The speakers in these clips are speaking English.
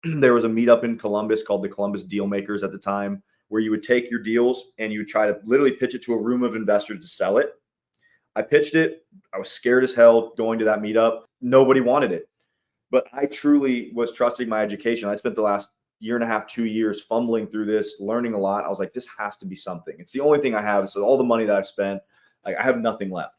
there was a meetup in Columbus called the Columbus Deal Makers at the time, where you would take your deals and you would try to literally pitch it to a room of investors to sell it. I pitched it. I was scared as hell going to that meetup. Nobody wanted it. But I truly was trusting my education. I spent the last year and a half, 2 years fumbling through this, learning a lot. I was like, this has to be something. It's the only thing I have. So all the money that I've spent, like, I have nothing left.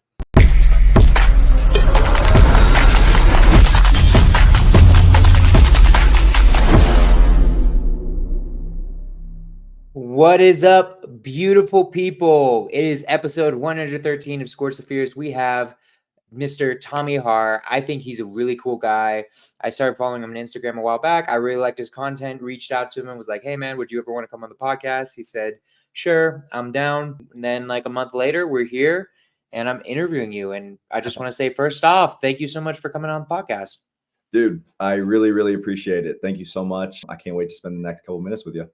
What is up, beautiful people? It is episode 113 of Skorck the Fears. We have Mr. Tommy Harr. I think he's a really cool guy. I started following him on Instagram a while back. I really liked his content, reached out to him and was like, hey man, would you ever want to come on the podcast? He said, sure, I'm down. And then like a month later, we're here and I'm interviewing you. And I just want to say, first off, thank you so much for coming on the podcast. Dude, I really, really appreciate it. Thank you so much. I can't wait to spend the next couple of minutes with you.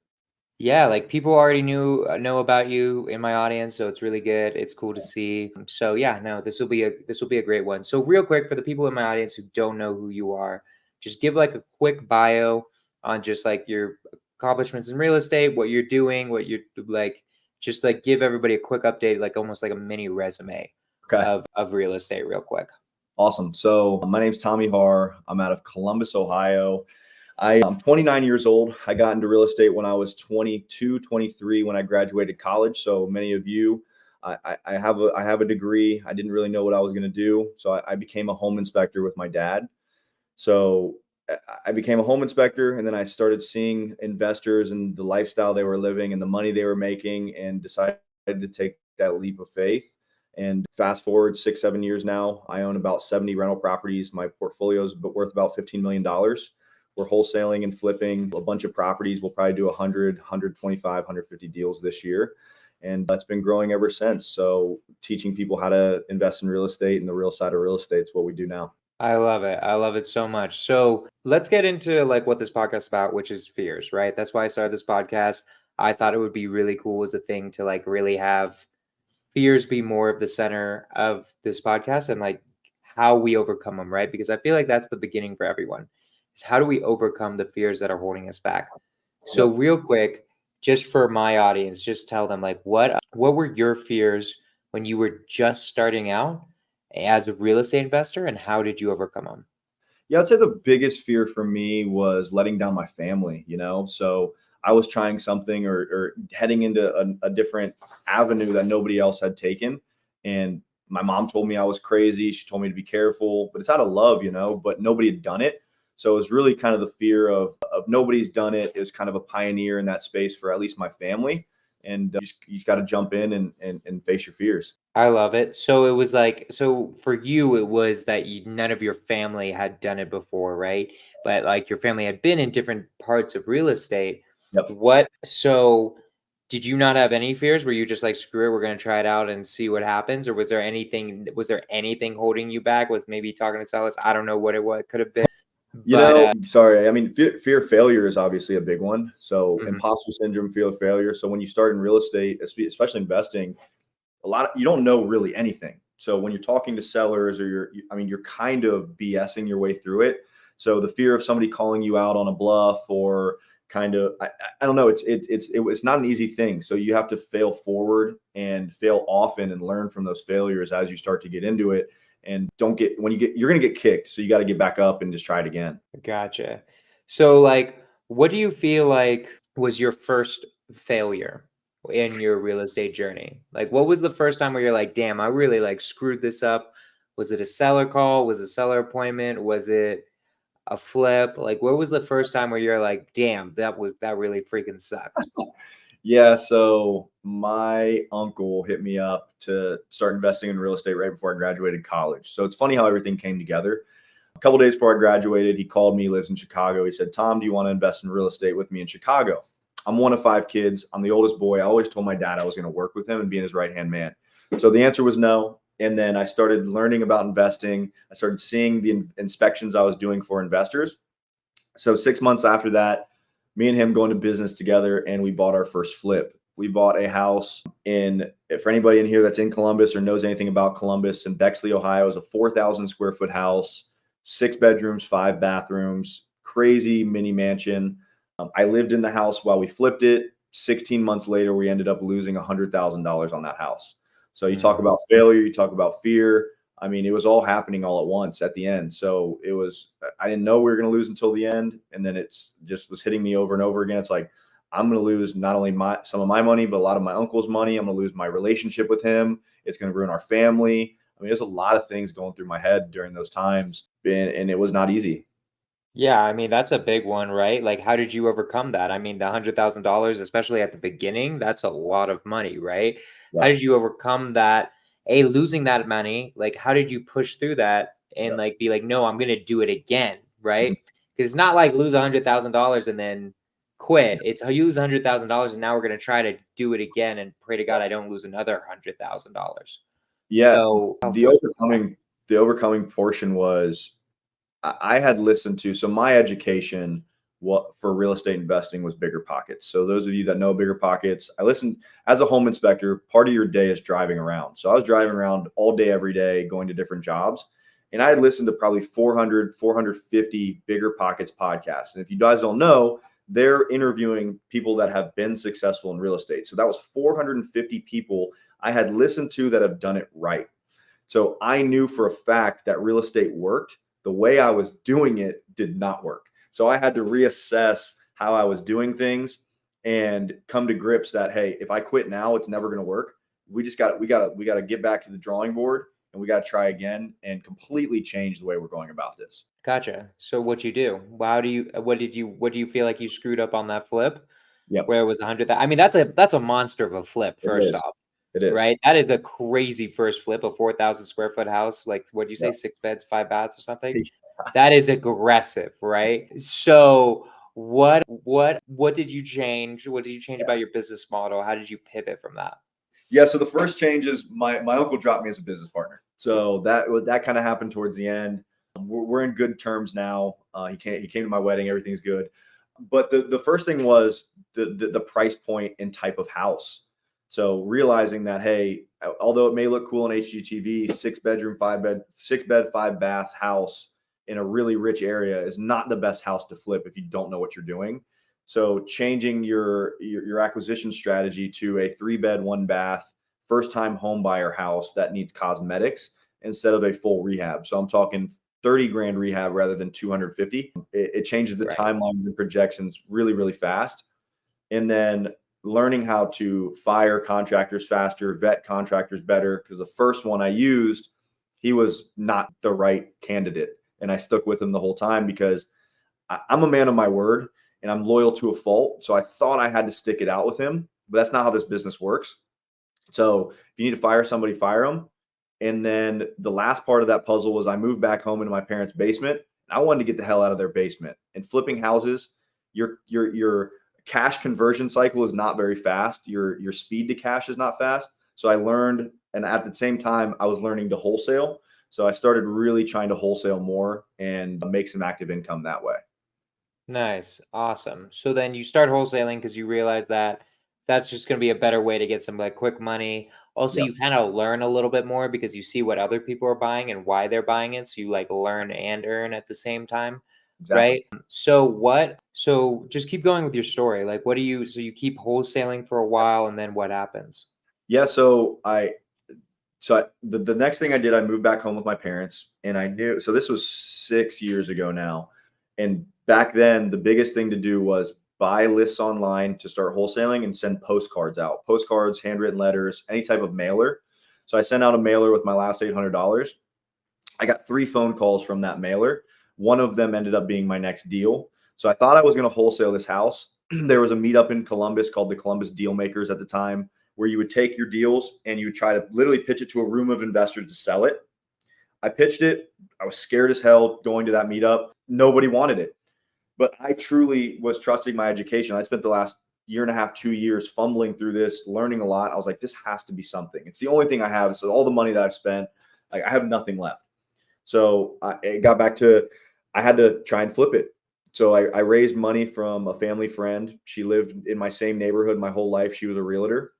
Yeah, like people already know about you in my audience, so it's really good. It's cool to see. So yeah, no, this will be a great one. So real quick, for the people in my audience who don't know who you are, just give like a quick bio on just like your accomplishments in real estate, what you're doing, what you're like, just like give everybody a quick update, like almost like a mini resume of real estate real quick. Awesome. So my name's Tommy Harr. I'm out of Columbus, Ohio. I'm 29 years old. I got into real estate when I was 22, 23 when I graduated college. So many of you, I have a degree. I didn't really know what I was going to do. So I became a home inspector with my dad. So I became a home inspector, and then I started seeing investors and the lifestyle they were living and the money they were making, and decided to take that leap of faith. And fast forward 6-7 years now, I own about 70 rental properties. My portfolio is worth about $15 million. We're wholesaling and flipping a bunch of properties. We'll probably do 100, 125, 150 deals this year. And that's been growing ever since. So teaching people how to invest in real estate and the real side of real estate is what we do now. I love it. I love it so much. So let's get into like what this podcast is about, which is fears, right? That's why I started this podcast. I thought it would be really cool as a thing to like really have fears be more of the center of this podcast and like how we overcome them, right? Because I feel like that's the beginning for everyone. Is how do we overcome the fears that are holding us back? So real quick, just for my audience, just tell them like what were your fears when you were just starting out as a real estate investor, and how did you overcome them? Yeah, I'd say the biggest fear for me was letting down my family, So I was trying something or heading into a different avenue that nobody else had taken. And my mom told me I was crazy. She told me to be careful, but it's out of love, but nobody had done it. So it was really kind of the fear of nobody's done it. It was kind of a pioneer in that space for at least my family. And you just got to jump in and face your fears. I love it. So it was like, so for you, it was that none of your family had done it before, right? But like your family had been in different parts of real estate. Yep. So did you not have any fears? Were you just like, screw it, we're going to try it out and see what happens? Or was there anything holding you back? Was maybe talking to sellers? I don't know what it could have been. Sorry. I mean, fear of failure is obviously a big one. So imposter syndrome, fear of failure. So when you start in real estate, especially investing, you don't know really anything. So when you're talking to sellers or you're kind of BSing your way through it. So the fear of somebody calling you out on a bluff or kind of, I don't know. It's not an easy thing. So you have to fail forward and fail often and learn from those failures as you start to get into it. And you're going to get kicked. So you got to get back up and just try it again. Gotcha. So like, what do you feel like was your first failure in your real estate journey? Like, what was the first time where you're like, damn, I really like screwed this up? Was it a seller call? Was it a seller appointment? Was it a flip? Like, what was the first time where you're like, damn, that really freaking sucked? Yeah. So my uncle hit me up to start investing in real estate right before I graduated college. So it's funny how everything came together. A couple of days before I graduated, he called me, he lives in Chicago. He said, Tom, do you want to invest in real estate with me in Chicago? I'm one of 5 kids. I'm the oldest boy. I always told my dad I was going to work with him and be his right-hand man. So the answer was no. And then I started learning about investing. I started seeing the inspections I was doing for investors. So 6 months after that, me and him going to business together, and we bought our first flip. We bought a house for anybody in here that's in Columbus or knows anything about Columbus, in Bexley, Ohio. It was a 4,000 square foot house, 6 bedrooms, 5 bathrooms. crazy mini mansion. I lived in the house while we flipped it. 16 months later, we ended up losing $100,000 on that house. So you talk about failure, you talk about fear. I mean, it was all happening all at once at the end. So I didn't know we were going to lose until the end. And then it's just was hitting me over and over again. It's like, I'm going to lose not only some of my money, but a lot of my uncle's money. I'm going to lose my relationship with him. It's going to ruin our family. I mean, there's a lot of things going through my head during those times, and it was not easy. Yeah, I mean, that's a big one, right? Like, how did you overcome that? I mean, the $100,000, especially at the beginning, that's a lot of money, right? How Yeah. did you overcome that? Losing that money, like, how did you push through that and like be like, no, I'm gonna do it again, right? Because it's not like lose $100,000 and then quit. It's how you lose $100,000 and now we're gonna try to do it again and pray to God I don't lose another $100,000. Yeah. So The overcoming portion was I had listened to, so my education for real estate investing was Bigger Pockets. So those of you that know Bigger Pockets, I listened as a home inspector. Part of your day is driving around. So I was driving around all day, every day, going to different jobs. And I had listened to probably 400, 450 Bigger Pockets podcasts. And if you guys don't know, they're interviewing people that have been successful in real estate. So that was 450 people I had listened to that have done it right. So I knew for a fact that real estate worked. The way I was doing it did not work. So I had to reassess how I was doing things and come to grips that, hey, if I quit now, it's never going to work. We got to get back to the drawing board, and we got to try again and completely change the way we're going about this. Gotcha. So what you do? What do you feel like you screwed up on that flip? Yep. Where it was 100,000. I mean, that's a monster of a flip, first off. It is. Right? That is a crazy first flip, a 4,000 square foot house. Like, what do you say, Yep. 6 beds, 5 baths or something? That is aggressive, right? So what did you change? What did you change about your business model? How did you pivot from that? Yeah. So the first change is my uncle dropped me as a business partner. So that kind of happened towards the end. We're in good terms now. He came to my wedding. Everything's good. But the first thing was the price point and type of house. So realizing that, hey, although it may look cool on HGTV, 6 bed, 5 bath house in a really rich area is not the best house to flip if you don't know what you're doing. So changing your acquisition strategy to a 3 bed, 1 bath, first time home buyer house that needs cosmetics instead of a full rehab. So I'm talking 30 grand rehab rather than 250. It changes the timelines and projections really, really fast. And then learning how to fire contractors faster, vet contractors better, because the first one I used, he was not the right candidate. And I stuck with him the whole time because I'm a man of my word and I'm loyal to a fault. So I thought I had to stick it out with him, but that's not how this business works. So if you need to fire somebody, fire them. And then the last part of that puzzle was I moved back home into my parents' basement. I wanted to get the hell out of their basement. And flipping houses, your cash conversion cycle is not very fast. Your speed to cash is not fast. So I learned, and at the same time, I was learning to wholesale. So I started really trying to wholesale more and make some active income that way. Nice. Awesome. So then you start wholesaling because you realize that that's just going to be a better way to get some like quick money. Also, Yep. you kind of learn a little bit more because you see what other people are buying and why they're buying it. So you like learn and earn at the same time. Exactly. Right. So just keep going with your story. Like, so you keep wholesaling for a while and then what happens? Yeah. The next thing I did, I moved back home with my parents, and I knew, so this was 6 years ago now. And back then, the biggest thing to do was buy lists online to start wholesaling and send postcards out, handwritten letters, any type of mailer. So I sent out a mailer with my last $800. I got 3 phone calls from that mailer. One of them ended up being my next deal. So I thought I was going to wholesale this house. There was a meetup in Columbus called the Columbus Deal Makers at the time, where you would take your deals and you would try to literally pitch it to a room of investors to sell it. I pitched it. I was scared as hell going to that meetup. Nobody wanted it. But I truly was trusting my education. I spent the last year and a half, 2 years fumbling through this, learning a lot. I was like, this has to be something. It's the only thing I have. So all the money that I've spent, like, I have nothing left. So it got back to, I had to try and flip it. So I raised money from a family friend. She lived in my same neighborhood my whole life. She was a realtor.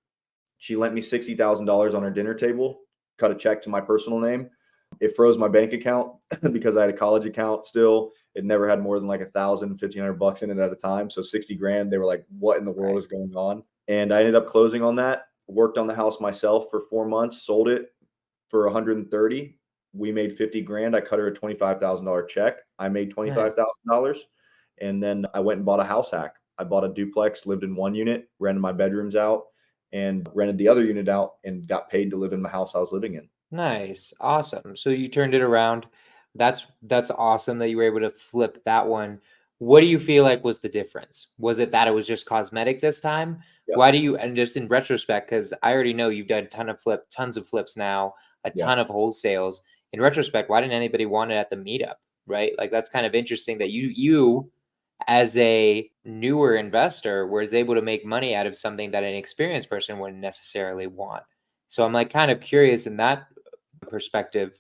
She lent me $60,000 on her dinner table, cut a check to my personal name. It froze my bank account because I had a college account still. It never had more than like $1,000, $1,500 in it at a time. So 60 grand, they were like, what in the world Right. is going on? And I ended up closing on that, worked on the house myself for 4 months, sold it for 130. We made 50 grand. I cut her a $25,000 check. I made Nice. $25,000. And then I went and bought a house hack. I bought a duplex, lived in one unit, rented my bedrooms out, and rented the other unit out and got paid to live in the house I was living in. Nice. Awesome. So you turned it around. That's awesome that you were able to flip that one. What do you feel like was the difference? Was it that it was just cosmetic this time? Yeah. Why do you, and just in retrospect, because I already know you've done tons of flips now, a Yeah. ton of wholesales. In retrospect, why didn't anybody want it at the meetup? Right? Like that's kind of interesting that you as a newer investor was able to make money out of something that an experienced person wouldn't necessarily want. So I'm like kind of curious in that perspective,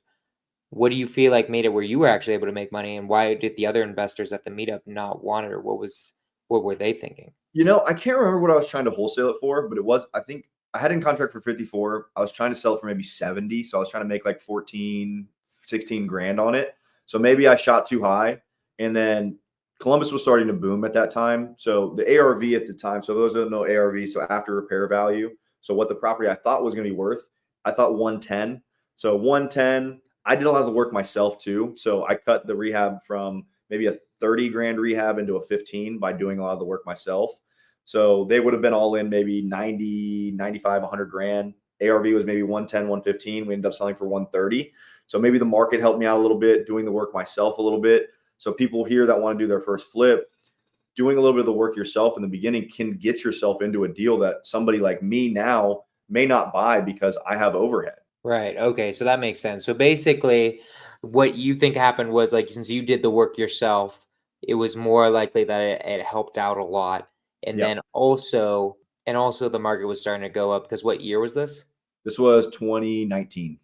what do you feel like made it where you were actually able to make money, and why did the other investors at the meetup not want it, or what were they thinking? I can't remember what I was trying to wholesale it for, but I think I had it in contract for 54. I was trying to sell it for maybe 70. So I was trying to make like 14, 16 grand on it. So maybe I shot too high. And then Columbus was starting to boom at that time. So the ARV at the time, so those that don't know ARV, so after repair value. So what the property I thought was going to be worth, I thought 110. So 110, I did a lot of the work myself too. So I cut the rehab from maybe a 30 grand rehab into a 15 by doing a lot of the work myself. So they would have been all in maybe 90, 95, 100 grand. ARV was maybe 110, 115. We ended up selling for 130. So maybe the market helped me out a little bit, doing the work myself a little bit. So people here that want to do their first flip, doing a little bit of the work yourself in the beginning can get yourself into a deal that somebody like me now may not buy because I have overhead. Right. Okay. So that makes sense. So basically, what you think happened was like since you did the work yourself, it was more likely that it helped out a lot. And Yep. then also the market was starting to go up because what year was this? This was 2019.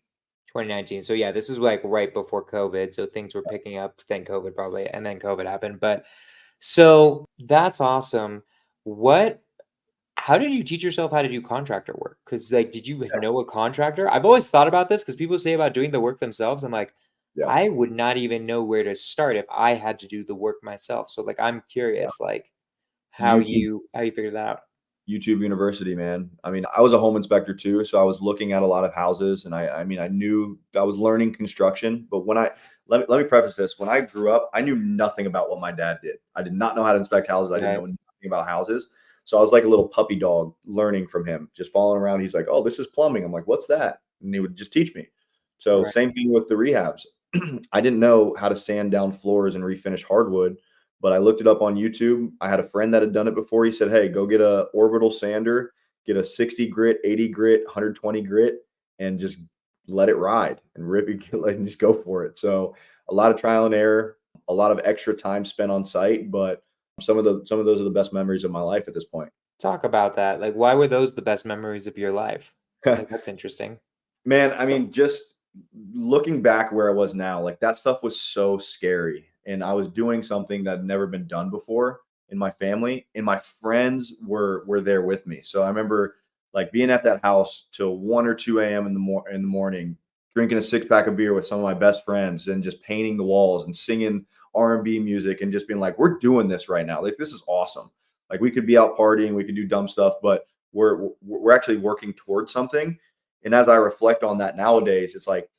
2019. So yeah, this is like right before COVID. So things were picking up, then COVID probably, and then COVID happened. But so that's awesome. What How did you teach yourself how to do contractor work? Because like, did you know a contractor? I've always thought about this because people say about doing the work themselves. I'm like, Yeah. I would not even know where to start if I had to do the work myself. So like, I'm Yeah. curious, like YouTube how you figured that out. YouTube University, man. I mean, I was a home inspector too, so I was looking at a lot of houses, and I mean, I knew I was learning construction. But let me preface this: when I grew up, I knew nothing about what my dad did. I did not know how to inspect houses. I didn't know Right. nothing about houses. So I was like a little puppy dog learning from him, just following around. He's like, "Oh, this is plumbing." I'm like, "What's that?" And he would just teach me. So Right. same thing with the rehabs. I didn't know how to sand down floors and refinish hardwood, but I looked it up on YouTube. I had a friend that had done it before. He said, "Hey, go get a orbital sander, get a 60 grit, 80 grit, 120 grit, and just let it ride and rip it and just go for it." So a lot of trial and error, a lot of extra time spent on site, but some of those are the best memories of my life at this point. Talk about that. Like, why were those the best memories of your life? Like, that's interesting. Man, I mean, just looking back where I was now, like that stuff was so scary. And I was doing something that had never been done before in my family, and my friends were there with me. So I remember like being at that house till 1 or 2 a.m. In the morning, drinking a six-pack of beer with some of my best friends and just painting the walls and singing R&B music and just being like, we're doing this right now. Like this is awesome. Like we could be out partying, we could do dumb stuff, but we're actually working towards something. And as I reflect on that nowadays, it's like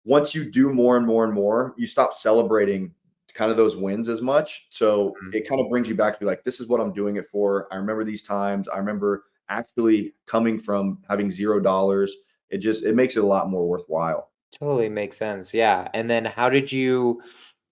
once you do more and more and more, you stop celebrating kind of those wins as much. So Mhm. it kind of brings you back to be like, this is what I'm doing it for. I remember these times. I remember actually coming from having $0. It makes it a lot more worthwhile. Totally makes sense. Yeah. And then how did you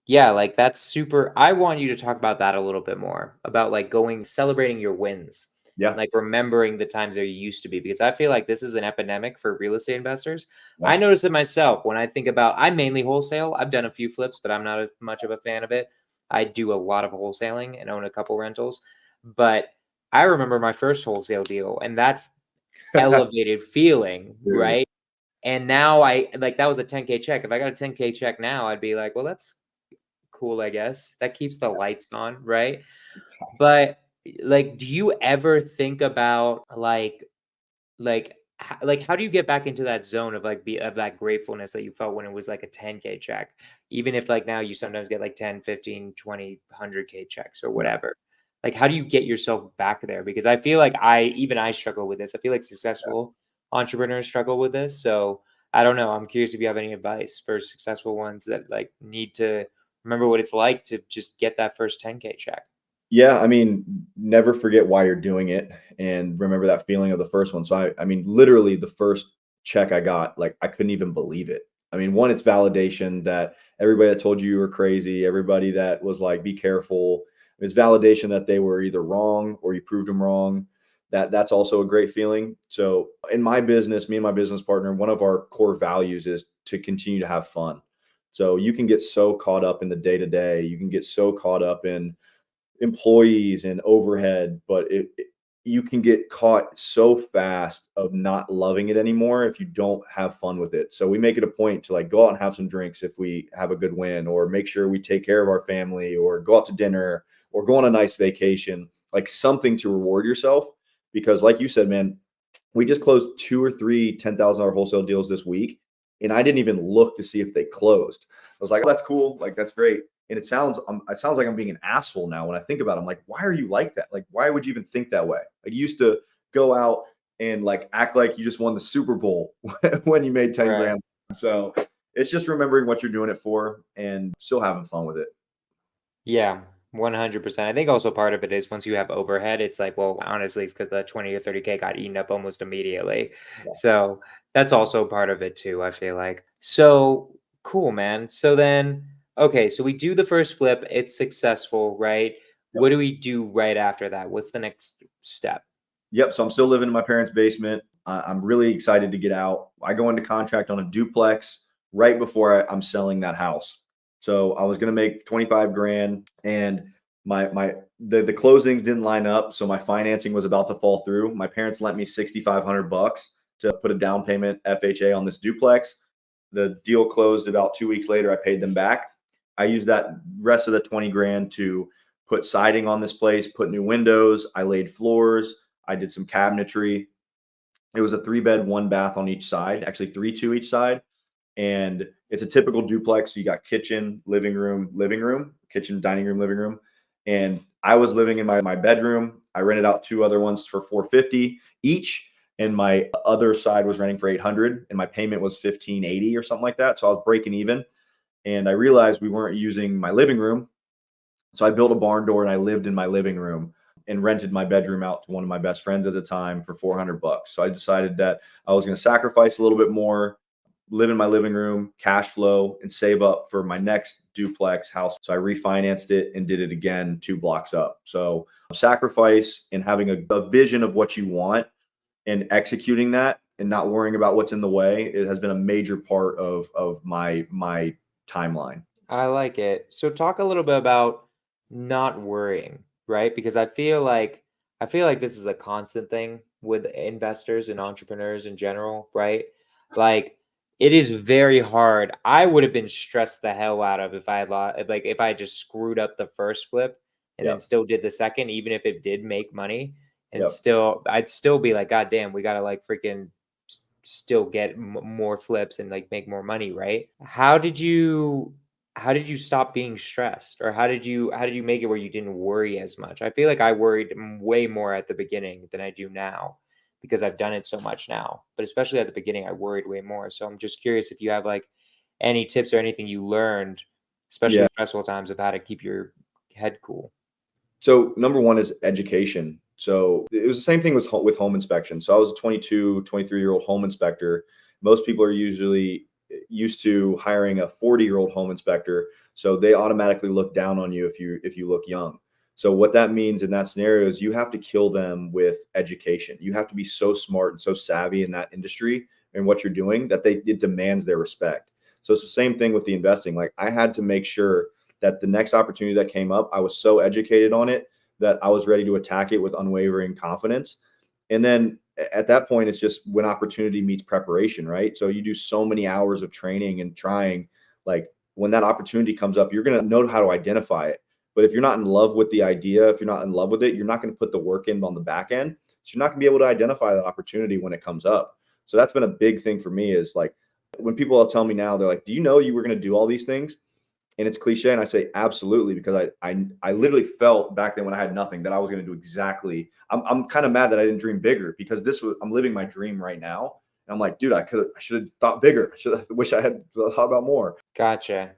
yeah, like that's super I want you to talk about that a little bit more, about like going celebrating your wins, Yeah. like remembering the times there used to be, because I feel like this is an epidemic for real estate investors. Yeah. I notice it myself when I think about I mainly wholesale. I've done a few flips, but I'm not as much of a fan of it. I do a lot of wholesaling and own a couple rentals. But I remember my first wholesale deal and that elevated feeling, Dude. right? And now I like that was a 10K check. If I got a 10K check now, I'd be like, well, that's cool, I guess. That keeps the lights on, right? But like, do you ever think about like like how do you get back into that zone of like of that gratefulness that you felt when it was like a 10K check, even if like now you sometimes get like 10, 15, 20, 100K checks or Yeah. whatever. Like how do you get yourself back there? Because I feel like I struggle with this. I feel like successful entrepreneurs struggle with this. So I don't know. I'm curious if you have any advice for successful ones that like need to remember what it's like to just get that first 10K check. Yeah, I mean, never forget why you're doing it and remember that feeling of the first one. So I mean, literally the first check I got, like I couldn't even believe it. I mean, one, it's validation that everybody that told you were crazy, everybody that was like, be careful, it's validation that they were either wrong or you proved them wrong. That's also a great feeling. So in my business, me and my business partner, one of our core values is to continue to have fun. So you can get so caught up in the day to day, you can get so caught up in employees and overhead, but you can get caught so fast of not loving it anymore if you don't have fun with it. So we make it a point to like go out and have some drinks if we have a good win, or make sure we take care of our family, or go out to dinner, or go on a nice vacation, like something to reward yourself. Because like you said, man, we just closed two or three $10,000 wholesale deals this week, and I didn't even look to see if they closed. I was like, oh, that's cool, like that's great. And it sounds like I'm being an asshole now when I think about it. I'm like, why are you like that? Like, why would you even think that way? Like, you used to go out and like act like you just won the Super Bowl when you made 10 Right. grand. So it's just remembering what you're doing it for and still having fun with it. Yeah, 100%. I think also part of it is once you have overhead, it's like, well, honestly, it's because the 20 or 30K got eaten up almost immediately. Yeah. So that's also part of it too, I feel like. So cool, man. So then, okay, so we do the first flip, it's successful, right? Yep. What do we do right after that? What's the next step? Yep. So I'm still living in my parents' basement. I'm really excited to get out. I go into contract on a duplex right before I'm selling that house. So I was going to make 25 grand, and the closings didn't line up. So my financing was about to fall through. My parents lent me 6,500 bucks to put a down payment FHA on this duplex. The deal closed about 2 weeks later. I paid them back. I used that rest of the 20 grand to put siding on this place, put new windows. I laid floors. I did some cabinetry. It was a 3 bed, 1 bath on each side, actually three to each side. And it's a typical duplex. So you got kitchen, living room, kitchen, dining room, living room. And I was living in my bedroom. I rented out two other ones for 450 each. And my other side was renting for 800, and my payment was 1580 or something like that. So I was breaking even. And I realized we weren't using my living room. So I built a barn door and I lived in my living room and rented my bedroom out to one of my best friends at the time for 400 bucks. So I decided that I was going to sacrifice a little bit more, live in my living room, cash flow, and save up for my next duplex house. So I refinanced it and did it again 2 blocks up. So sacrifice and having a vision of what you want and executing that and not worrying about what's in the way, it has been a major part of my timeline. I like it. So talk a little bit about not worrying, right? Because I feel like this is a constant thing with investors and entrepreneurs in general, right? Like it is very hard. I would have been stressed the hell out of if I had like if I just screwed up the first flip and then Yep. still did the second, even if it did make money, and Yep. still I'd still be like, God damn, we gotta like freaking still get more flips and like make more money, right? How did you stop being stressed, or how did you make it where you didn't worry as much? I feel like I worried way more at the beginning than I do now because I've done it so much now, but especially at the beginning I worried way more. So I'm just curious if you have like any tips or anything you learned, especially Yeah. in stressful times, of how to keep your head cool. So number one is education. So it was the same thing with home inspection. So I was a 22, 23-year-old home inspector. Most people are usually used to hiring a 40-year-old home inspector. So they automatically look down on you if you look young. So what that means in that scenario is you have to kill them with education. You have to be so smart and so savvy in that industry and what you're doing that it demands their respect. So it's the same thing with the investing. Like I had to make sure that the next opportunity that came up, I was so educated on it that I was ready to attack it with unwavering confidence. And then at that point, it's just when opportunity meets preparation, right? So you do so many hours of training and trying, like when that opportunity comes up, you're going to know how to identify it. But if you're not in love with the idea, if you're not in love with it, you're not going to put the work in on the back end. So you're not going to be able to identify the opportunity when it comes up. So that's been a big thing for me is like when people tell me now, they're like, do you know you were going to do all these things? And it's cliche. And I say, absolutely, because I literally felt back then when I had nothing that I was going to do exactly. I'm kind of mad that I didn't dream bigger because I'm living my dream right now. And I'm like, dude, I should have thought bigger. Wish I had thought about more. Gotcha.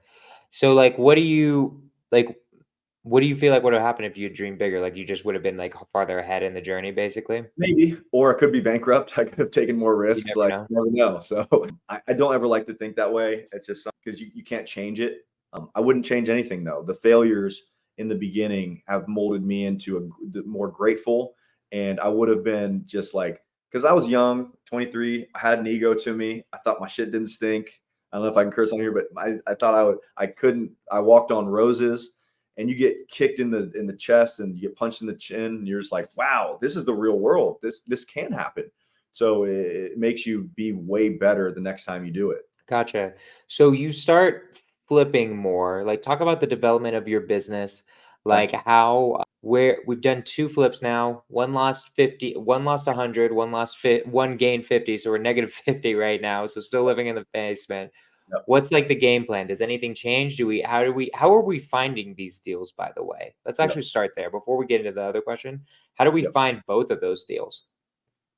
So like, what do you feel like would have happened if you had dreamed bigger? Like you just would have been like farther ahead in the journey, basically? Maybe, or I could be bankrupt. I could have taken more You risks. never Like, know. you never know. So I don't ever like to think that way. It's just because you can't change it. I wouldn't change anything though. The failures in the beginning have molded me into more grateful. And I would have been just like, because I was young, 23, I had an ego to me. I thought my shit didn't stink. I don't know if I can curse on here, but I thought I couldn't. I walked on roses, and you get kicked in the chest and you get punched in the chin, and you're just like, wow, this is the real world. This can happen. So it makes you be way better the next time you do it. Gotcha. So you start flipping more. Like talk about the development of your business, Okay. like how where we've done two flips now. One lost 50, one lost 100, one gained 50. So we're negative 50 right now. So still living in the basement. Yep. What's like the game plan? Does anything change? How are we finding these deals, by the way? Let's Yep. actually start there before we get into the other question. How do we Yep. find both of those deals?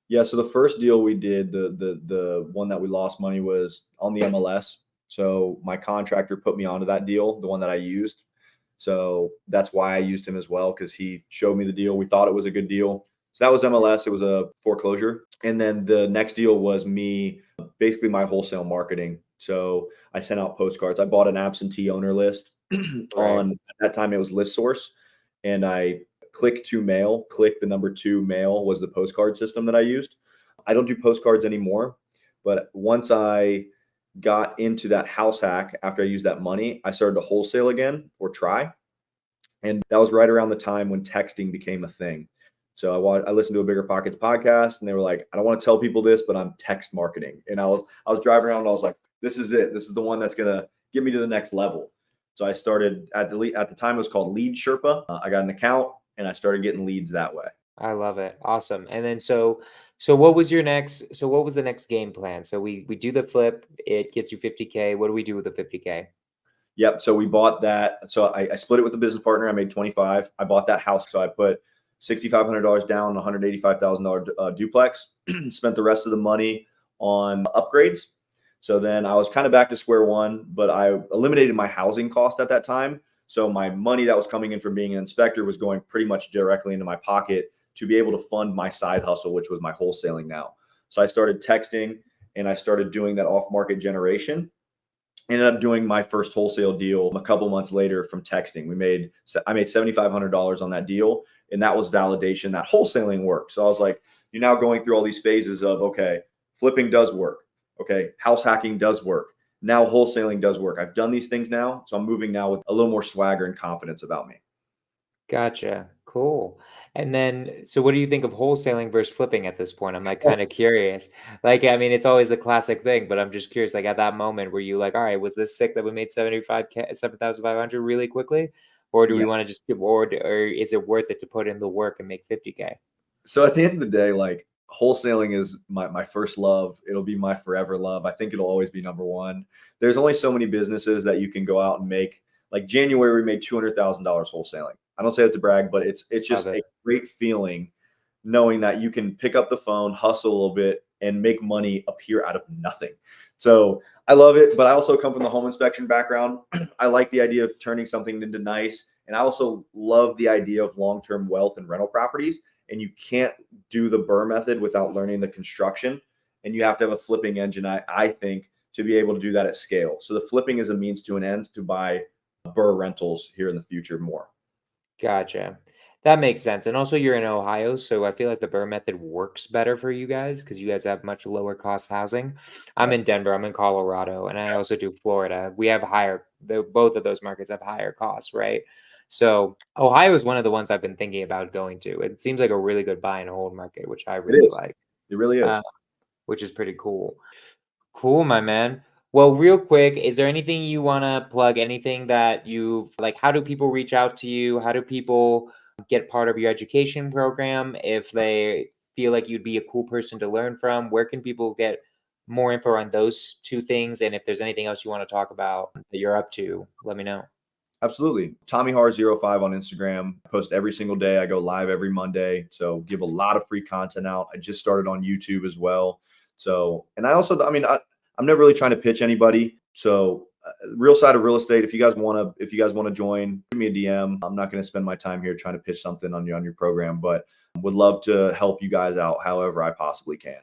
Yeah. So the first deal we did, the one that we lost money was on the MLS. So my contractor put me onto that deal, the one that I used. So that's why I used him as well, because he showed me the deal. We thought it was a good deal. So that was MLS. It was a foreclosure. And then the next deal was me, basically my wholesale marketing. So I sent out postcards. I bought an absentee owner list Right. on, at that time it was List Source. And I click to mail, click the number 2 mail was the postcard system that I used. I don't do postcards anymore. But once I got into that house hack after I used that money, I started to wholesale again or try. And that was right around the time when texting became a thing. So I listened to a Bigger Pockets podcast, and they were like, I don't want to tell people this, but I'm text marketing. And I was driving around, and I was like, this is it. This is the one that's gonna get me to the next level. So I started at the time it was called Lead Sherpa. I got an account, and I started getting leads that way. I love it. Awesome. And then so what was the next game plan? So we do the flip, it gets you 50K. What do we do with the 50K? Yep. So we bought that. So I split it with the business partner. I made 25. I bought that house. So I put $6,500 down, $185,000 duplex. Spent the rest of the money on upgrades. So then I was kind of back to square one, but I eliminated my housing cost at that time. So my money that was coming in from being an inspector was going pretty much directly into my pocket to be able to fund my side hustle, which was my wholesaling now. So I started texting and I started doing that off market generation. Ended up doing my first wholesale deal a couple months later from texting. I made $7,500 on that deal, and that was validation that wholesaling worked. So I was like, you're now going through all these phases of, okay, flipping does work. Okay, house hacking does work. Now wholesaling does work. I've done these things now, so I'm moving now with a little more swagger and confidence about me. Gotcha. Cool. And then, so what do you think of wholesaling versus flipping at this point? I'm like kind of curious. Like, I mean, it's always the classic thing, but I'm just curious. Like at that moment, were you like, all right, was this sick that we made 75K, 7,500 really quickly, or do Yeah. we want to just give, or is it worth it to put in the work and make 50K? So at the end of the day, like wholesaling is my first love. It'll be my forever love. I think it'll always be number one. There's only so many businesses that you can go out and make. Like January, we made $200,000 wholesaling. I don't say that to brag, but it's Love just it. a great feeling knowing that you can pick up the phone, hustle a little bit, and make money appear out of nothing. So I love it, but I also come from the home inspection background. I like the idea of turning something into nice. And I also love the idea of long-term wealth and rental properties. And you can't do the Burr method without learning the construction. And you have to have a flipping engine, I think, to be able to do that at scale. So the flipping is a means to an end to buy Burr rentals here in the future more. Gotcha. That makes sense. And also you're in Ohio, so I feel like the Burr method works better for you guys because you guys have much lower cost housing. I'm Yep. in Denver, I'm in Colorado, and I also do Florida. We have both of those markets have higher costs, right? So Ohio is one of the ones I've been thinking about going to. It seems like a really good buy and hold market, which I It really is. like, It really uh, is. which is pretty cool. Cool, my man. Well, real quick, is there anything you want to plug? Anything that you like? How do people reach out to you? How do people get part of your education program if they feel like you'd be a cool person to learn from? Where can people get more info on those two things? And if there's anything else you want to talk about that you're up to, let me know. Absolutely. Tommy Harr 05 on Instagram. I post every single day. I go live every Monday. So give a lot of free content out. I just started on YouTube as well. So, and I also, I mean, I'm never really trying to pitch anybody. So real side of real estate, if you guys want to join, give me a DM. I'm not going to spend my time here trying to pitch something on your program, but would love to help you guys out however I possibly can.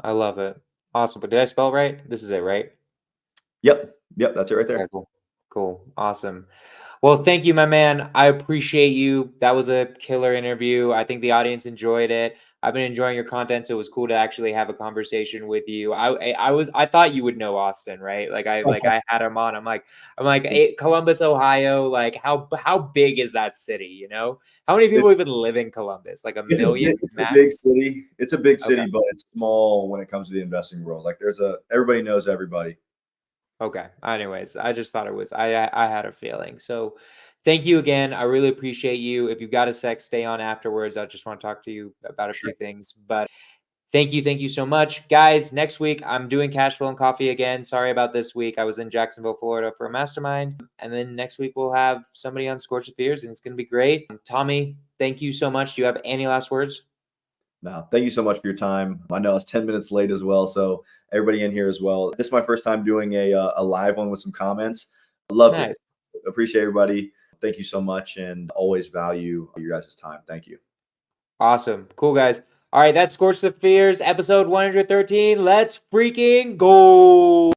I love it. Awesome. But did I spell right? This is it, right? Yep. That's it right there. Okay, cool. Awesome. Well, thank you, my man. I appreciate you. That was a killer interview. I think the audience enjoyed it. I've been enjoying your content, so it was cool to actually have a conversation with you. I thought you would know Austin, right? I had him on. I'm like hey, Columbus, Ohio. Like how big is that city? You know, how many people even live in Columbus? Like a million. It's a big city. It's a big city, Okay. but it's small when it comes to the investing world. Like everybody knows everybody. Okay. Anyways, I just thought it was I had a feeling. So thank you again. I really appreciate you. If you've got a sec, stay on afterwards. I just want to talk to you about a few things. But thank you so much. Guys, next week I'm doing cash flow and coffee again. Sorry about this week. I was in Jacksonville, Florida for a mastermind. And then next week we'll have somebody on Skorck the Fears, and it's gonna be great. Tommy, thank you so much. Do you have any last words? No, thank you so much for your time. I know I was 10 minutes late as well. So everybody in here as well. This is my first time doing a live one with some comments. I loved Nice. it. Appreciate everybody. Thank you so much and always value your guys' time. Thank you. Awesome. Cool, guys. All right, that's Skorck the Fears, episode 113. Let's freaking go.